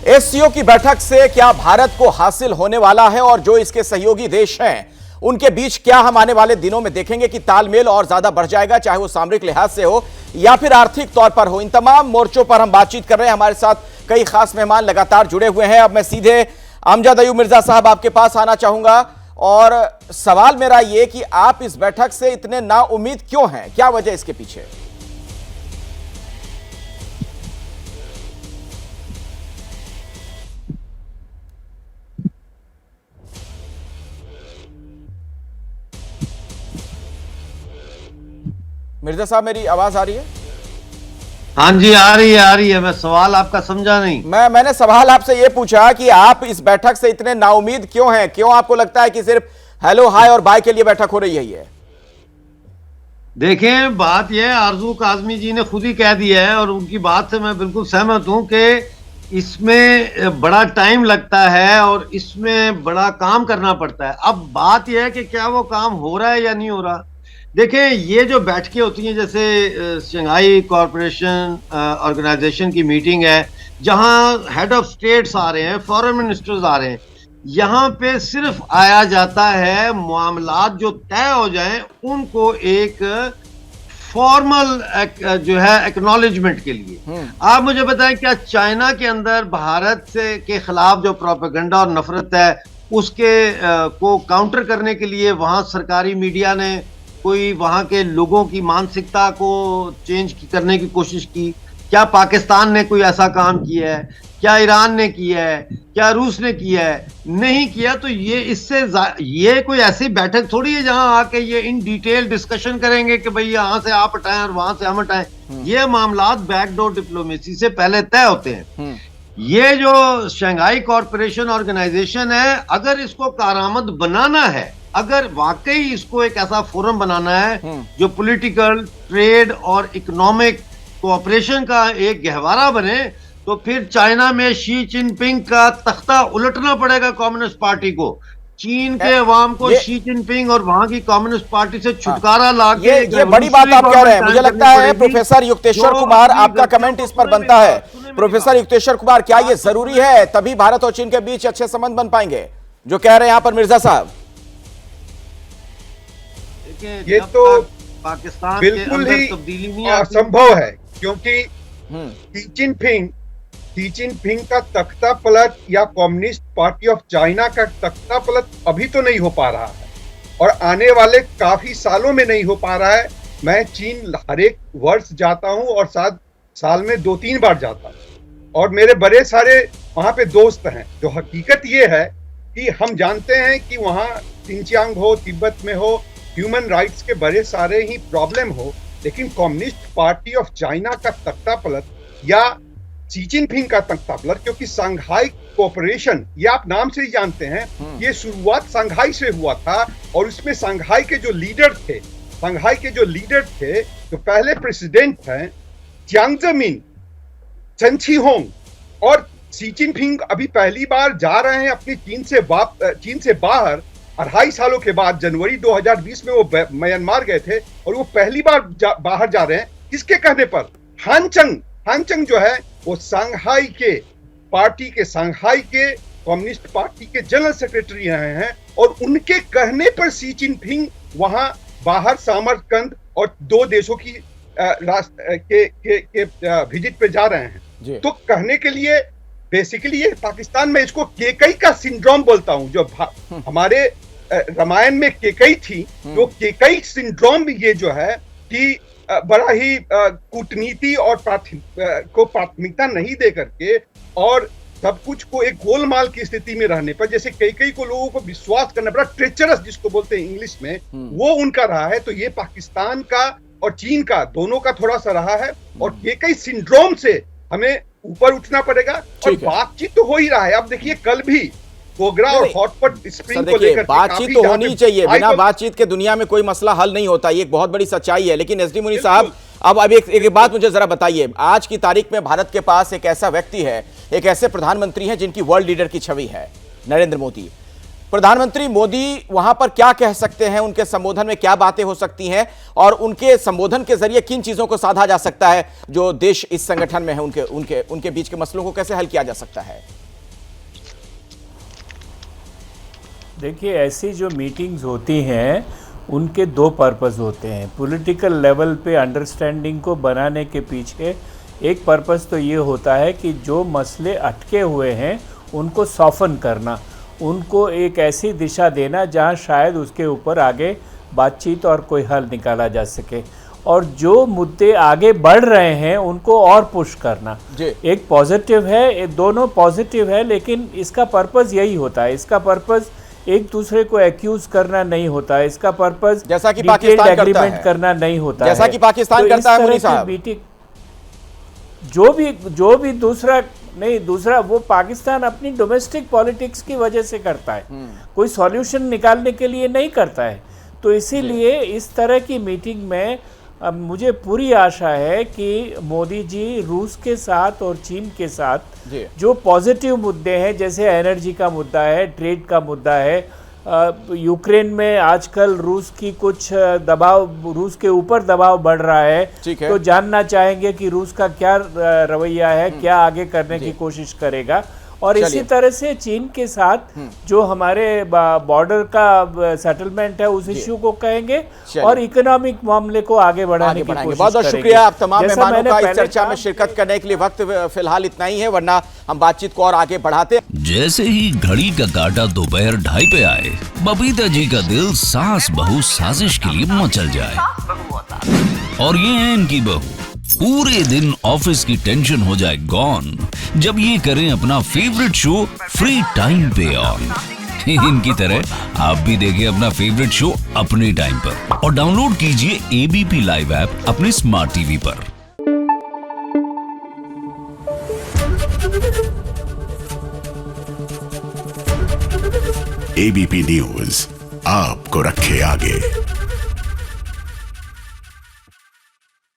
SCO की बैठक से क्या भारत को हासिल होने वाला है और जो इसके सहयोगी देश हैं उनके बीच क्या हम आने वाले दिनों में देखेंगे कि तालमेल और ज्यादा बढ़ जाएगा, चाहे वो सामरिक लिहाज से हो या फिर आर्थिक तौर पर हो। इन तमाम मोर्चों पर हम बातचीत कर रहे हैं। हमारे साथ कई खास मेहमान लगातार जुड़े हुए हैं। अब मैं सीधे अमजद अयूब मिर्जा साहब आपके पास आना चाहूंगा और सवाल मेरा यह कि आप इस बैठक से इतने नाउम्मीद क्यों हैं, क्या वजह इसके पीछे? मिर्जा साहब, मेरी आवाज आ रही है? हाँ जी, आ रही है। मैं सवाल आपका समझा नहीं। मैंने सवाल आपसे यह पूछा कि आप इस बैठक से इतने नाउम्मीद क्यों हैं? क्यों आपको लगता है कि सिर्फ हेलो हाय और बाय के लिए बैठक हो रही है? देखें, बात यह है, आरजू काजमी जी ने खुद ही कह दिया है और उनकी बात से मैं बिल्कुल सहमत हूं कि इसमें बड़ा टाइम लगता है और इसमें बड़ा काम करना पड़ता है। अब बात यह है कि क्या वो काम हो रहा है या नहीं हो रहा। देखें, ये जो बैठकें होती हैं, जैसे शंघाई कॉरपोरेशन ऑर्गेनाइजेशन की मीटिंग है जहां हेड ऑफ स्टेट्स आ रहे हैं, फॉरेन मिनिस्टर्स आ रहे हैं, यहाँ पे सिर्फ आया जाता है मामलात जो तय हो जाएं उनको एक फॉर्मल जो है एक्नॉलेजमेंट के लिए। आप मुझे बताएं, क्या चाइना के अंदर भारत से के खिलाफ जो प्रोपेगेंडा और नफरत है उसके को काउंटर करने के लिए वहां सरकारी मीडिया ने कोई वहां के लोगों की मानसिकता को चेंज करने की कोशिश की? क्या पाकिस्तान ने कोई ऐसा काम किया है? क्या ईरान ने किया है? क्या रूस ने किया है? नहीं किया। तो ये कोई ऐसी बैठक थोड़ी है जहां आके ये इन डिटेल डिस्कशन करेंगे कि भाई यहां से आप हटाएं और वहां से हम हटाएं। ये मामलात बैकडोर डिप्लोमेसी से पहले तय होते हैं। ये जो शंघाई कॉरपोरेशन ऑर्गेनाइजेशन है, अगर इसको कारआमद बनाना है, अगर वाकई इसको एक ऐसा फोरम बनाना है जो पॉलिटिकल, ट्रेड और इकोनॉमिक कोऑपरेशन का एक गहवारा बने, तो फिर चाइना में शी जिनपिंग का तख्ता उलटना पड़ेगा कम्युनिस्ट पार्टी को। चीन के अवाम को शी जिनपिंग और वहां की कम्युनिस्ट पार्टी से छुटकारा लाके ये बड़ी बात आप कह रहे हैं। मुझे लगता है प्रोफेसर युक्तेश्वर कुमार, आपका कमेंट इस पर बनता है। प्रोफेसर युक्तेश्वर कुमार, क्या ये जरूरी है तभी भारत और चीन के बीच अच्छे संबंध बन पाएंगे, जो कह रहे हैं यहाँ पर मिर्जा साहब? ये तो पाकिस्तान बिल्कुल ही असंभव है, क्योंकि शी जिनपिंग का तख्ता पलट या कम्युनिस्ट पार्टी ऑफ चाइना का तख्ता पलट अभी तो नहीं हो पा रहा है और आने वाले काफी सालों में नहीं हो पा रहा है। मैं चीन हर एक वर्ष जाता हूं और साल में 2-3 बार जाता हूं और मेरे बड़े सारे वहां पे दोस्त हैं। जो हकीकत ये है कि हम जानते हैं कि वहां सिंचियांग हो, तिब्बत में हो, ह्यूमन राइट्स के बड़े सारे ही प्रॉब्लम हो, लेकिन कम्युनिस्ट पार्टी ऑफ चाइना का तख्ता पलट या शी जिनपिंग का तख्ता पलट, क्योंकि शंघाई कोऑपरेशन, ये आप नाम से ही जानते हैं, ये शुरुआत शंघाई से हुआ था और उसमें शंघाई के जो लीडर थे, तो पहले प्रेसिडेंट हैं जियांग जेमिन, चेन शिहोंग, और शी जिनपिंग अभी पहली बार जा रहे हैं अपनी चीन से बाहर। 2.5 सालों के बाद जनवरी 2020 में वो म्यांमार गए थे और वो पहली बार बाहर जा रहे हैं। किसके कहने पर? हानचंग जो है वो शंघाई के कम्युनिस्ट पार्टी के जनरल सेक्रेटरी रहे हैं और उनके कहने पर शी जिनपिंग वहां बाहर सामरकंद और 2 देशों की विजिट पे जा रहे हैं। तो कहने के लिए बेसिकली ये पाकिस्तान में इसको केकई का सिंड्रोम बोलता हूं। जो हमारे रामायण में केकई थी, तो केकई सिंड्रोम ये जो है कि बड़ा ही कूटनीति और प्राथमिकता नहीं दे करके और सब कुछ को एक गोलमाल की स्थिति में रहने पर, जैसे कई को लोगों को विश्वास करना पड़ा, ट्रेचरस जिसको बोलते हैं इंग्लिश में, वो उनका रहा है। तो ये पाकिस्तान का और चीन का दोनों का थोड़ा सा रहा है और केकई सिंड्रोम से हमें ऊपर उठना पड़ेगा और बातचीत तो हो ही रहा है। अब देखिए, कल भी गोगरा और हॉटपॉट स्प्रिंग को लेकर बातचीत तो होनी चाहिए। बिना बातचीत के दुनिया में कोई मसला हल नहीं होता, ये एक बहुत बड़ी सच्चाई है। लेकिन एसडी मुनी साहब, अब एक बात मुझे जरा बताइए, आज की तारीख में भारत के पास एक ऐसा व्यक्ति है, एक ऐसे प्रधानमंत्री हैं जिनकी वर्ल्ड लीडर की छवि है, नरेंद्र मोदी। प्रधानमंत्री मोदी वहां पर क्या कह सकते हैं, उनके संबोधन में क्या बातें हो सकती हैं और उनके संबोधन के जरिए किन चीजों को साधा जा सकता है जो देश इस संगठन में है, उनके बीच के मसलों को कैसे हल किया जा सकता है? देखिए, ऐसी जो मीटिंग्स होती हैं उनके दो पर्पस होते हैं। पॉलिटिकल लेवल पे अंडरस्टैंडिंग को बनाने के पीछे एक पर्पस तो ये होता है कि जो मसले अटके हुए हैं उनको सॉफन करना, उनको एक ऐसी दिशा देना जहां शायद उसके ऊपर आगे बातचीत और कोई हल निकाला जा सके, और जो मुद्दे आगे बढ़ रहे हैं उनको और पुश करना। एक पॉजिटिव है, एक दोनों पॉजिटिव है, लेकिन इसका पर्पस यही होता है। इसका पर्पस एक दूसरे को एक्यूज करना नहीं होता है, इसका पर्पस जैसा कि पाकिस्तान एग्रीमेंट करना नहीं होता जैसा है, कि पाकिस्तान करता है मुनी साहब। जो भी दूसरा वो पाकिस्तान अपनी डोमेस्टिक पॉलिटिक्स की वजह से करता है, कोई सॉल्यूशन निकालने के लिए नहीं करता है। तो इसीलिए इस तरह की मीटिंग में अब मुझे पूरी आशा है कि मोदी जी रूस के साथ और चीन के साथ जो पॉजिटिव मुद्दे हैं, जैसे एनर्जी का मुद्दा है, ट्रेड का मुद्दा है, यूक्रेन में आजकल रूस की कुछ रूस के ऊपर दबाव बढ़ रहा है, तो जानना चाहेंगे कि रूस का क्या रवैया है, क्या आगे करने की कोशिश करेगा। और इसी तरह से चीन के साथ जो हमारे बॉर्डर का सेटलमेंट है उस इश्यू को कहेंगे और इकोनॉमिक मामले को आगे बढ़ाने की कोशिश करेंगे। बहुत बहुत शुक्रिया आप तमाम मेहमानों का इस चर्चा में शिरकत करने के लिए। वक्त फिलहाल इतना ही है, वरना हम बातचीत को और आगे बढ़ाते। जैसे ही घड़ी का काटा दोपहर 2:30 पे आए, बबीता जी का दिल सास बहू साजिश के लिए मचल जाए। और ये है इनकी बहू, पूरे दिन ऑफिस की टेंशन हो जाए गॉन जब ये करें अपना फेवरेट शो फ्री टाइम पे ऑन। इनकी तरह आप भी देखिए अपना फेवरेट शो अपने टाइम पर और डाउनलोड कीजिए एबीपी लाइव ऐप अपने स्मार्ट टीवी पर। एबीपी न्यूज आपको रखे आगे।